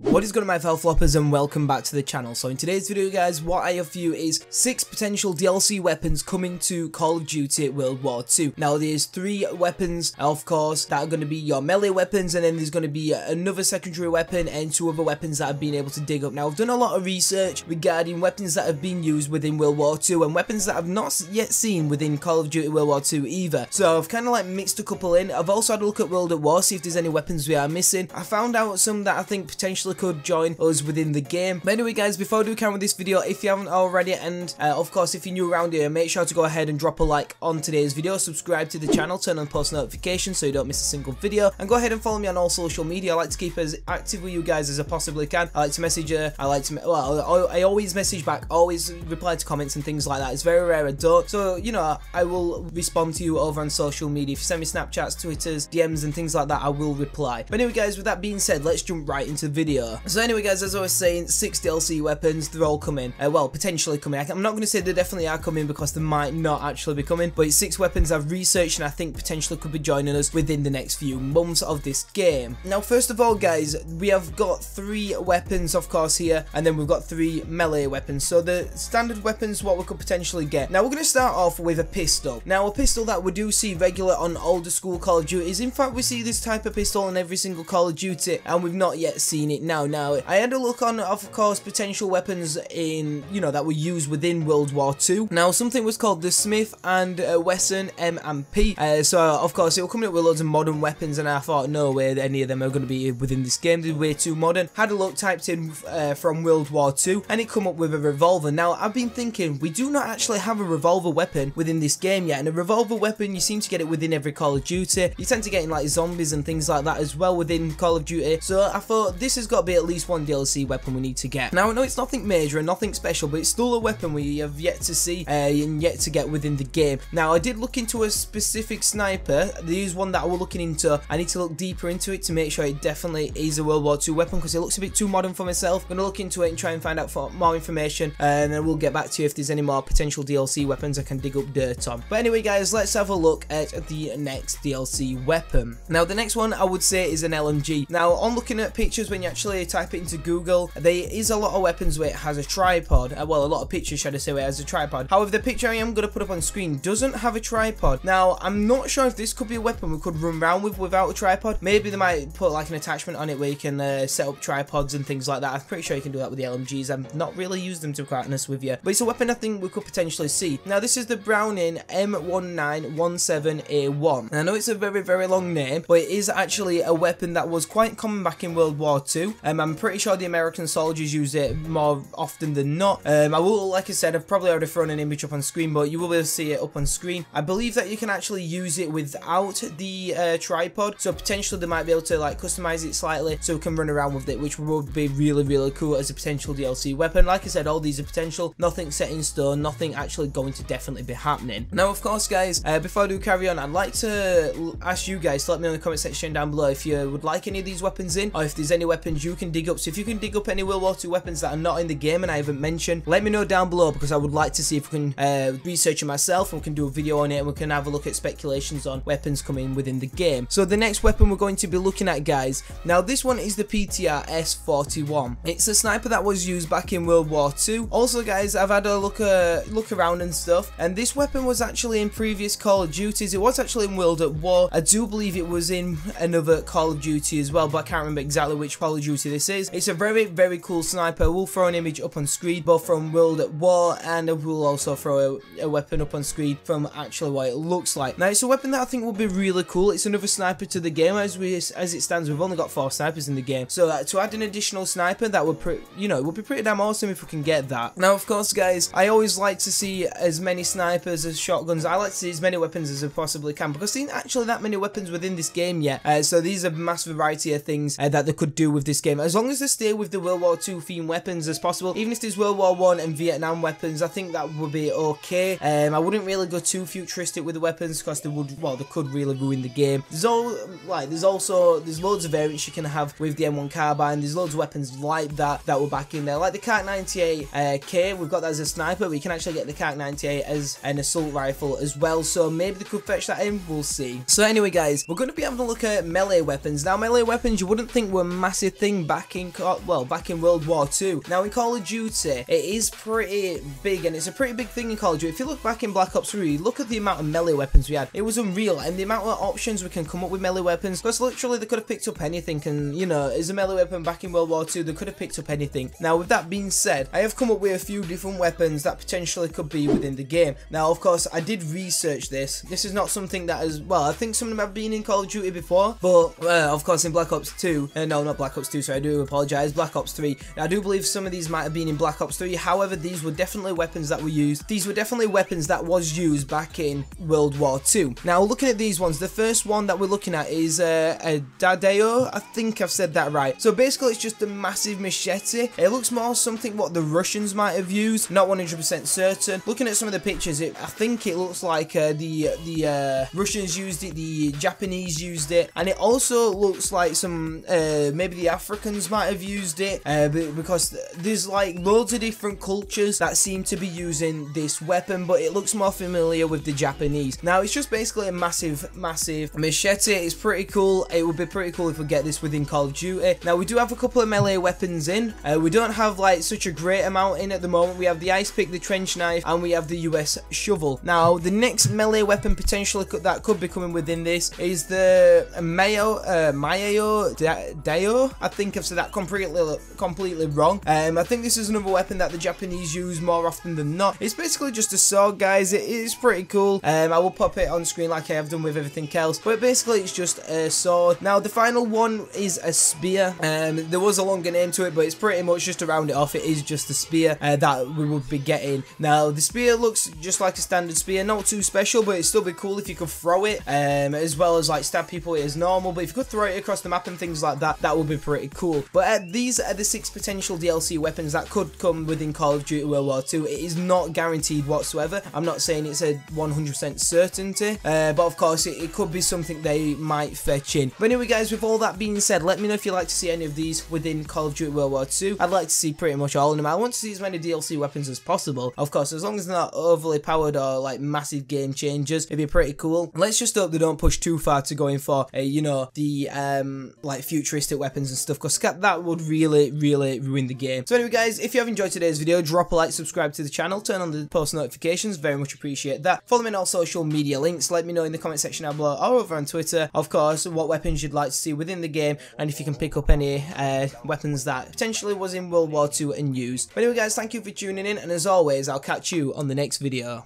What is good, my fellow floppers, and welcome back to the channel. So in today's video, guys, what I have for you is 6 potential DLC weapons coming to Call of Duty World War II. Now there's 3 weapons, of course, that are going to be your melee weapons, and then there's going to be another secondary weapon and 2 other weapons that I've been able to dig up. Now I've done a lot of research regarding weapons that have been used within World War II and weapons that I've not yet seen within Call of Duty World War II either. So I've kind of like mixed a couple in. I've also had a look at World at War, see if there's any weapons we are missing. I found out some that I think potentially could join us within the game. But anyway, guys, before I do carry on with this video, if you haven't already, and of course if you're new around here, make sure to go ahead and drop a like on today's video, subscribe to the channel, turn on post notifications so you don't miss a single video, and go ahead and follow me on all social media. I like to keep as active with you guys as I possibly can. I like to message I always message back, always reply to comments and things like that. It's very rare I don't, so you know, I will respond to you over on social media. If you send me Snapchats, Twitters, DMs and things like that, I will reply. But anyway, guys, with that being said, let's jump right into the video. So anyway, guys, as I was saying, 6 DLC weapons, they're all coming. Well, potentially coming. I'm not going to say they definitely are coming because they might not actually be coming, but it's 6 weapons I've researched and I think potentially could be joining us within the next few months of this game. Now, first of all, guys, we have got 3 weapons, of course, here, and then we've got 3 melee weapons. So the standard weapons, what we could potentially get. Now, we're going to start off with a pistol. Now, a pistol that we do see regular on older school Call of Duty is, in fact, we see this type of pistol in every single Call of Duty, and we've not yet seen it now. Now, I had a look on, of course, potential weapons in, you know, that were used within World War II. Now, something was called the Smith and Wesson M&P. So, of course, it will come up with loads of modern weapons, and I thought, no way that any of them are going to be within this game. They're way too modern. Had a look, typed in from World War II, and it come up with a revolver. Now, I've been thinking, we do not actually have a revolver weapon within this game yet, and a revolver weapon, you seem to get it within every Call of Duty. You tend to get in, like, zombies and things like that as well within Call of Duty. So, I thought, this has got to be at least one DLC weapon we need to get. Now, I know it's nothing major and nothing special, but it's still a weapon we have yet to see and yet to get within the game. Now, I did look into a specific sniper. There is one that I was looking into. I need to look deeper into it to make sure it definitely is a World War II weapon because it looks a bit too modern for myself. I'm going to look into it and try and find out more information, and then we'll get back to you if there's any more potential DLC weapons I can dig up dirt on. But anyway, guys, let's have a look at the next DLC weapon. Now, the next one I would say is an LMG. Now, on looking at pictures, when you actually type it into Google, there is a lot of weapons where it has a tripod. Well, a lot of pictures, should I say, where it has a tripod. However, the picture I am going to put up on screen doesn't have a tripod. Now, I'm not sure if this could be a weapon we could run around with without a tripod. Maybe they might put like an attachment on it where you can set up tripods and things like that. I'm pretty sure you can do that with the LMGs. I've not really used them, to be quite honest with you, but it's a weapon I think we could potentially see. Now, this is the Browning M1917A1. I know it's a very, very long name, but it is actually a weapon that was quite common back in World War II. I'm pretty sure the American soldiers use it more often than not. I will, like I said, I've probably already thrown an image up on screen, but you will be able to see it up on screen. I believe that you can actually use it without the tripod, so potentially they might be able to like customize it slightly so we can run around with it, which would be really, really cool as a potential DLC weapon. Like I said, all these are potential, nothing set in stone, nothing actually going to definitely be happening. Now, of course, guys, before I do carry on, I'd like to ask you guys to let me know in the comment section down below if you would like any of these weapons in, or if there's any weapons you can dig up. So if you can dig up any World War II weapons that are not in the game and I haven't mentioned, let me know down below, because I would like to see if we can research it myself and we can do a video on it and we can have a look at speculations on weapons coming within the game. So the next weapon we're going to be looking at, guys, now this one is the PTR S41. It's a sniper that was used back in World War II. Also, guys, I've had a look around and stuff, and this weapon was actually in previous Call of Duties. It was actually in World at War. I do believe it was in another Call of Duty as well, but I can't remember exactly which Call of Duty this is. It's a very, very cool sniper. We'll throw an image up on screen both from World at War, and we'll also throw a weapon up on screen from actually what it looks like. Now, it's a weapon that I think will be really cool. It's another sniper to the game. As it stands, we've only got 4 snipers in the game, so to add an additional sniper, that would would be pretty damn awesome if we can get that. Now, of course, guys, I always like to see as many snipers as shotguns. I like to see as many weapons as I possibly can, because there ain't actually that many weapons within this game yet. So these are mass variety of things that they could do with this game, as long as they stay with the World War II themed weapons as possible. Even if there's World War I and Vietnam weapons, I think that would be okay. I wouldn't really go too futuristic with the weapons because they would, well, they could really ruin the game. There's loads of variants you can have with the M1 carbine. There's loads of weapons like that were back in there, like the COD 98K. We've got that as a sniper, but you can actually get the COD 98 as an assault rifle as well, so maybe they could fetch that in. We'll see. So anyway, guys, we're going to be having a look at melee weapons. Now, melee weapons you wouldn't think were a massive thing thing back in World War II. Now in Call of Duty, it is pretty big, and it's a pretty big thing in Call of Duty. If you look back in Black Ops 3, look at the amount of melee weapons we had. It was unreal, and the amount of options we can come up with melee weapons, because literally they could have picked up anything, and you know, as a melee weapon back in World War II, they could have picked up anything. Now with that being said, I have come up with a few different weapons that potentially could be within the game. Now of course, I did research this. This is not something that is, well, I think some of them have been in Call of Duty before, but of course in Black Ops 2, no, not Black Ops 2, so I do apologise, Black Ops 3. Now, I do believe some of these might have been in Black Ops 3, however, these were definitely weapons that were used. These were definitely weapons that was used back in World War II. Now, looking at these ones, the first one that we're looking at is a Dadeo. I think I've said that right. So basically, it's just a massive machete. It looks more something what the Russians might have used, not 100% certain. Looking at some of the pictures, I think it looks like the Russians used it, the Japanese used it, and it also looks like some maybe the Africans might have used it, because there's like loads of different cultures that seem to be using this weapon, but it looks more familiar with the Japanese. Now it's just basically a massive machete. It's pretty cool. It would be pretty cool if we get this within Call of Duty. Now we do have a couple of melee weapons in. We don't have like such a great amount in at the moment. We have the ice pick, the trench knife, and we have the US shovel. Now the next melee weapon potentially that could be coming within this is the Mayo Deo. I think I've said that completely wrong. I think this is another weapon that the Japanese use more often than not. It's basically just a sword, guys. It is pretty cool. I will pop it on screen like I have done with everything else, but basically it's just a sword. Now the final one is a spear. There was a longer name to it, but it's pretty much, just to round it off, it is just a spear that we would be getting. Now the spear looks just like a standard spear, not too special, but it'd still be cool if you could throw it, as well as like stab people as normal. But if you could throw it across the map and things like that, that would be pretty cool. But these are the 6 potential DLC weapons that could come within Call of Duty World War II. It is not guaranteed whatsoever. I'm not saying it's a 100% certainty, but of course it could be something they might fetch in. But anyway guys, with all that being said, let me know if you'd like to see any of these within Call of Duty World War II. I'd like to see pretty much all of them. I want to see as many DLC weapons as possible. Of course, as long as they're not overly powered or like massive game changers, it'd be pretty cool. Let's just hope they don't push too far to going for, you know, the like futuristic weapons and stuff, because that would really ruin the game. So anyway guys, if you have enjoyed today's video, drop a like, subscribe to the channel, turn on the post notifications, very much appreciate that. Follow me on all social media links, let me know in the comment section down below or over on Twitter, of course, what weapons you'd like to see within the game, and if you can pick up any weapons that potentially was in World War II and used. But anyway guys, thank you for tuning in, and as always, I'll catch you on the next video.